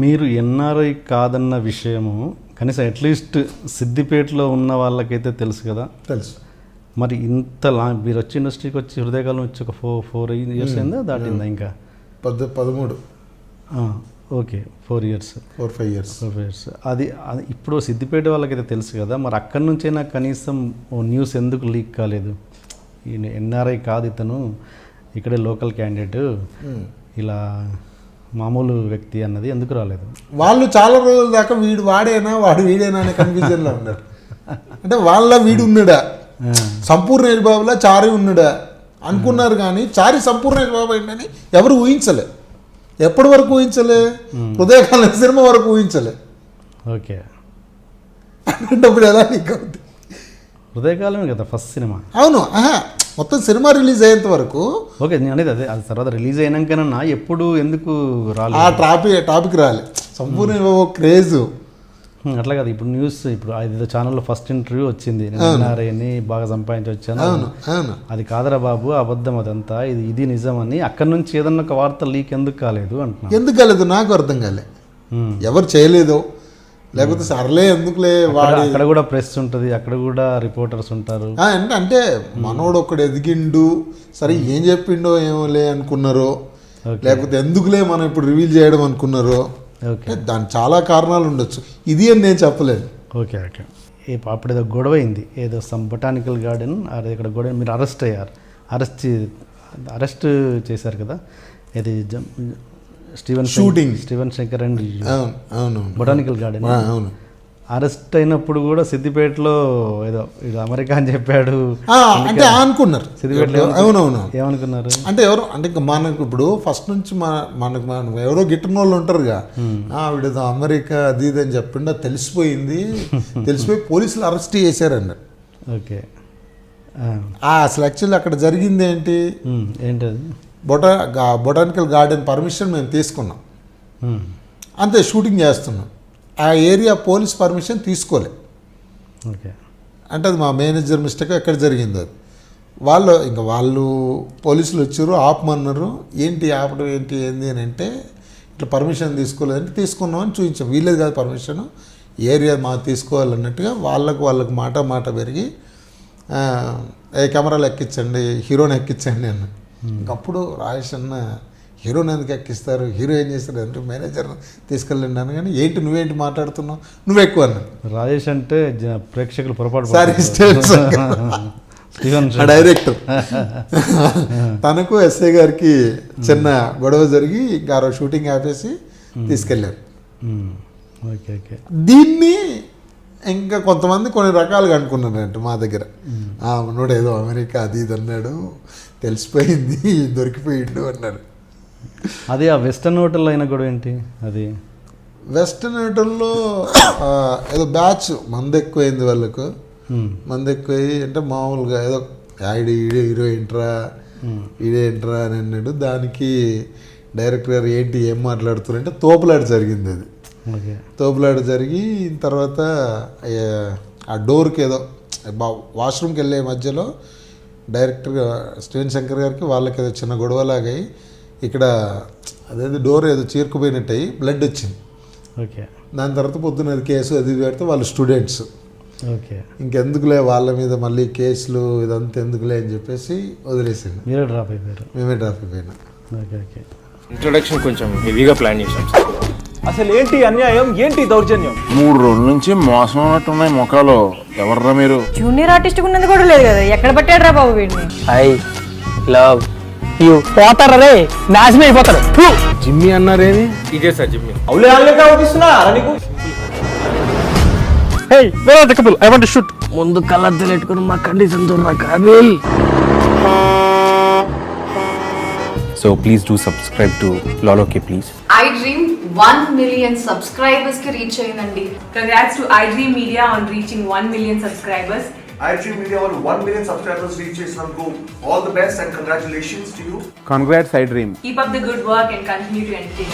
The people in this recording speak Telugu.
మీరు ఎన్ఆర్ఐ కాదన్న విషయము కనీసం అట్లీస్ట్ సిద్దిపేటలో ఉన్న వాళ్ళకైతే తెలుసు కదా. తెలుసు. మరి ఇంత మీరు వచ్చి ఇండస్ట్రీకి వచ్చి హృదయకాలం వచ్చి ఒక 4 years అయిందా దాటిందా ఇంకా 13? Okay, 4 years 4-5 years. అది ఇప్పుడు సిద్దిపేట వాళ్ళకైతే తెలుసు కదా, మరి అక్కడి నుంచైనా కనీసం ఓ న్యూస్ ఎందుకు లీక్ కాలేదు? ఈయన ఎన్ఆర్ఐ కాదు, ఇతను ఇక్కడే లోకల్ క్యాండిడేట్, ఇలా మామూలు వ్యక్తి అన్నది ఎందుకు రాలేదు? వాళ్ళు చాలా రోజుల దాకా వీడు వీడేనా అనే కన్ఫ్యూజన్లో ఉన్నారు. అంటే వాళ్ళ వీడు ఉన్నాడా, సంపూర్ణ బాబులా చారి ఉన్నాడా అనుకున్నారు. కానీ చారి సంపూర్ణ బాబు ఏంటని ఎవరు ఊహించలే. ఎప్పటి వరకు ఊహించలే? హృదయకాలం సినిమా వరకు ఊహించలే. ఓకే, అంటే ఎలా నీకు హృదయకాలమే కదా ఫస్ట్ సినిమా? అవును. మొత్తం సినిమా రిలీజ్ అయ్యేంత వరకు ఓకే. నేను అనేది అదే, అది తర్వాత రిలీజ్ అయినాకన్నా ఎప్పుడు ఎందుకు రాలేదు? ఆ టాపిక్ రాలేదు. సంపూర్ణ క్రేజ్ అట్లా కదా. ఇప్పుడు న్యూస్, ఇప్పుడు ఏదో ఛానల్లో ఫస్ట్ ఇంటర్వ్యూ వచ్చింది, ఎన్ఆర్ఐని బాగా సంపాదించి వచ్చాను. అవును, అది కాదరా బాబు, అబద్ధం అదంతా, ఇది నిజం అని. అక్కడ నుంచి ఏదన్నా ఒక వార్త లీక్ ఎందుకు కాలేదు అంటున్నా. ఎందుకు కాలేదు నాకు అర్థం కాలే. ఎవరు చేయలేదో, లేకపోతే సర్లే ఎందుకులే వాడు. అక్కడ కూడా ప్రెస్ ఉంటుంది, అక్కడ కూడా రిపోర్టర్స్ ఉంటారు. అంటే మనోడు ఒక్కడు ఎదిగిండు, సరే ఏం చెప్పిండో ఏమోలే అనుకున్నారో, లేకపోతే ఎందుకులే మనం ఇప్పుడు రివీల్ చేయడం అనుకున్నారో. దానికి చాలా కారణాలు ఉండొచ్చు, ఇది అని నేను చెప్పలేను. ఓకే. అప్పుడు ఏదో గొడవ అయింది, ఏదో బొటానికల్ గార్డెన్, అది ఇక్కడ గొడవ, మీరు అరెస్ట్ అయ్యారు. అరెస్ట్ చేశారు కదా, ఇది Steven Shankar and botanical garden. అవును. అరెస్ట్ అయినప్పుడు కూడా సిద్దిపేటలో ఏదో ఇది అమెరికా అని చెప్పాడు అంటే అనుకున్నారు సిద్దిపేటలో. అవునవును. ఏమనుకున్నారు అంటే ఎవరు అంటే ఇంకా మనకు ఇప్పుడు ఫస్ట్ నుంచి మనకు ఎవరో గిట్టిన వాళ్ళు ఉంటారుగా, వీడేదో అమెరికా అది ఇది అని చెప్పిండా తెలిసిపోయి పోలీసులు అరెస్ట్ చేశారన్నారు. ఓకే. అసలు యాక్చువల్లీ అక్కడ జరిగింది ఏంటది, బొటానికల్ గార్డెన్ పర్మిషన్ మేము తీసుకున్నాం, అంతే, షూటింగ్ చేస్తున్నాం. ఆ ఏరియా పోలీస్ పర్మిషన్ తీసుకోలే. ఓకే. అంటే అది మా మేనేజర్ మిస్టేక్ ఎక్కడ జరిగింది. అది వాళ్ళు పోలీసులు వచ్చారు, ఆపమన్నారు. ఆపడం ఏంటి అని అంటే, ఇట్లా పర్మిషన్ తీసుకోలేదంటే తీసుకున్నామని చూపించాం. వీళ్ళది కాదు పర్మిషన్, ఏరియా మా తీసుకోవాలన్నట్టుగా వాళ్ళకు మాట పెరిగి కెమెరాలు ఎక్కించండి, హీరోని ఎక్కించండి అన్న. ఇంకప్పుడు రాజేష్ అన్న హీరోని ఎందుకు ఎక్కిస్తారు, హీరో ఏం చేస్తారు అంటే మేనేజర్ తీసుకెళ్ళండి అని. కానీ నువ్వేంటి మాట్లాడుతున్నావు, నువ్వు ఎక్కువ అన్న. రాజేష్ అంటే ప్రేక్షకులు పొరపాటు, డైరెక్టర్. తనకు ఎస్ఐ గారికి చిన్న గొడవ జరిగి ఇంకా షూటింగ్ ఆపేసి తీసుకెళ్ళారు. దీన్ని ఇంకా కొంతమంది కొన్ని రకాలుగా అనుకున్నారంట మా దగ్గర. మనోడు ఏదో అమెరికా అది ఇది అన్నాడు, తెలిసిపోయింది, దొరికిపోయిండు అన్నాడు. అది ఆ వెస్టర్న్ హోటల్లో అయినా కూడా ఏంటి, అది వెస్టర్న్ హోటల్లో ఏదో బ్యాచ్ మంది ఎక్కువైంది వాళ్ళకు. మంది ఎక్కువయ్యి అంటే మామూలుగా ఏదో ఈడే హీరో ఏంట్రా అని అన్నాడు. దానికి డైరెక్టర్ గారు ఏం మాట్లాడుతున్నారంటే తోపులాట జరిగింది. అది తోపులాట జరిగి తర్వాత ఆ డోర్కి ఏదో వాష్రూమ్కి వెళ్ళే మధ్యలో డైరెక్టర్ స్టీవెన్ శంకర్ గారికి వాళ్ళకి ఏదో చిన్న గొడవలాగాయి, ఇక్కడ అదేదో డోర్ ఏదో చీరుకుపోయినట్టు అయ్యి బ్లడ్ వచ్చింది. ఓకే. దాని తర్వాత పొద్దున్న అది కేసు అది పెడితే వాళ్ళు స్టూడెంట్స్. ఓకే. ఇంకెందుకులే వాళ్ళ మీద మళ్ళీ కేసులు ఇదంతా ఎందుకులే అని చెప్పేసి వదిలేసింది. మేమే డ్రాప్ అయిపోయినా. ఓకే. ఇంట్రొడక్షన్ కొంచెం హెవీగా ప్లాన్ చేశాం సార్. అసలు ఏంటి అన్యాయం, ఏంటి దౌర్జన్యం? 3 రోజుల నుంచి మోసం ఉన్నట్టున్నాయి మొక్కలు. ఎవర్రా మీరు? జూనియర్ ఆర్టిస్ట్ ఉన్నది కూడా లేదు కదా, ఎక్కడ పట్టాడు రా బాబు వీడిని? I love you. పోతారా రే, నాశనం అయిపోతారు. జిమ్మి అన్నారేమి? ఇదే సార్ జిమ్మి. అవులే ఆన్లైన్ అవుతున్నా నీకు. Hey where are the couple, I want to shoot. ముందు కలర్ తెలెట్టుకుని మా కండిషన్ చూడరా Kaabil. So please do subscribe to Lolo K please. iDream 1 million subscribers ki reach ayindandi. Congrats to iDream Media on reaching 1 million subscribers. iDream Media on 1 million subscribers reaches Namko. All the best and congratulations to you. Congrats iDream. Keep up the good work and continue to entertain.